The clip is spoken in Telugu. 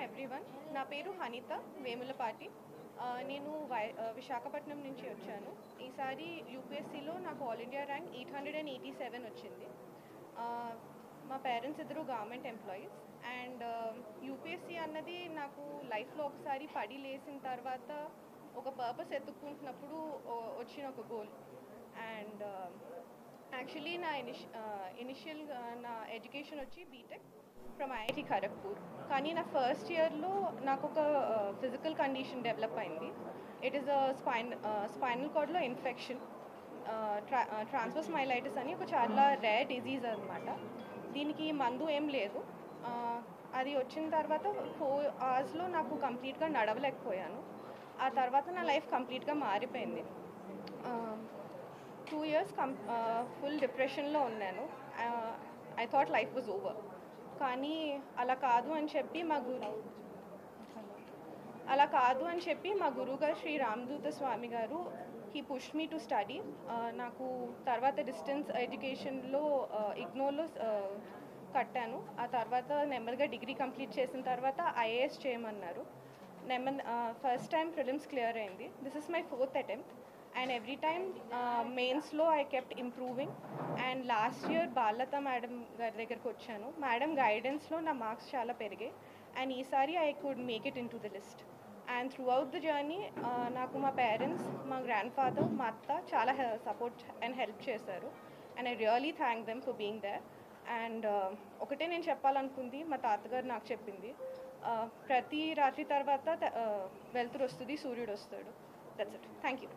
ఎవ్రీవన్. నా పేరు హనిత వేములపాటి. నేను విశాఖపట్నం నుంచి వచ్చాను. ఈసారి యూపీఎస్సీలో నాకు ఆల్ ఇండియా ర్యాంక్ 887 వచ్చింది. మా పేరెంట్స్ ఇద్దరు గవర్నమెంట్ ఎంప్లాయీస్. అండ్ యూపీఎస్సీ అన్నది నాకు లైఫ్లో ఒకసారి పడి లేసిన తర్వాత ఒక పర్పస్ ఎత్తుక్కుంటున్నప్పుడు వచ్చిన ఒక గోల్. అండ్ యాక్చువల్లీ నా ఇనిషియల్ నా ఎడ్యుకేషన్ వచ్చి బీటెక్ ఫ్రమ్ ఐఐటి ఖరగ్పూర్. కానీ నా ఫస్ట్ ఇయర్లో నాకు ఒక ఫిజికల్ కండిషన్ డెవలప్ అయింది. ఇట్ ఈస్ స్పైనల్ కార్డ్లో ఇన్ఫెక్షన్, ట్రాన్స్వర్స్ మైలైటిస్ అని ఒక చాలా రేర్ డిజీజ్ అనమాట. దీనికి మందు ఏం లేదు. అది వచ్చిన తర్వాత 4 అవర్స్లో నాకు కంప్లీట్గా నడవలేకపోయాను. ఆ తర్వాత నా లైఫ్ కంప్లీట్గా మారిపోయింది. 2 years ఫుల్ డిప్రెషన్లో ఉన్నాను. I thought life was over. కానీ అలా కాదు అని చెప్పి మా గురువుగారు శ్రీ రామదూత స్వామి గారు he push me to study. నాకు తర్వాత డిస్టెన్స్ ఎడ్యుకేషన్లో ఇగ్నోర్లో కట్టాను. ఆ తర్వాత నెమ్మదిగా డిగ్రీ కంప్లీట్ చేసిన తర్వాత ఐఏఎస్ చేయమన్నారు. ఫస్ట్ టైం ప్రిలిమ్స్ క్లియర్ అయింది. This is my 4th attempt. And every time మెయిన్స్లో I kept improving. And last year Balatha madam గారి దగ్గరకు వచ్చాను. మేడం గైడెన్స్లో నా మార్క్స్ చాలా పెరిగాయి. అండ్ ఈసారి I could make it into the list. And throughout the journey నాకు మా పేరెంట్స్, మా గ్రాండ్ ఫాదర్, మా అత్త చాలా సపోర్ట్ అండ్ హెల్ప్ చేశారు. And I really thank them for being there. And ఒకటే నేను చెప్పాలనుకుంది, మా తాతగారు నాకు చెప్పింది, ప్రతి రాత్రి తర్వాత వెలుతురు వస్తుంది, సూర్యుడు వస్తాడు. That's it. Thank you.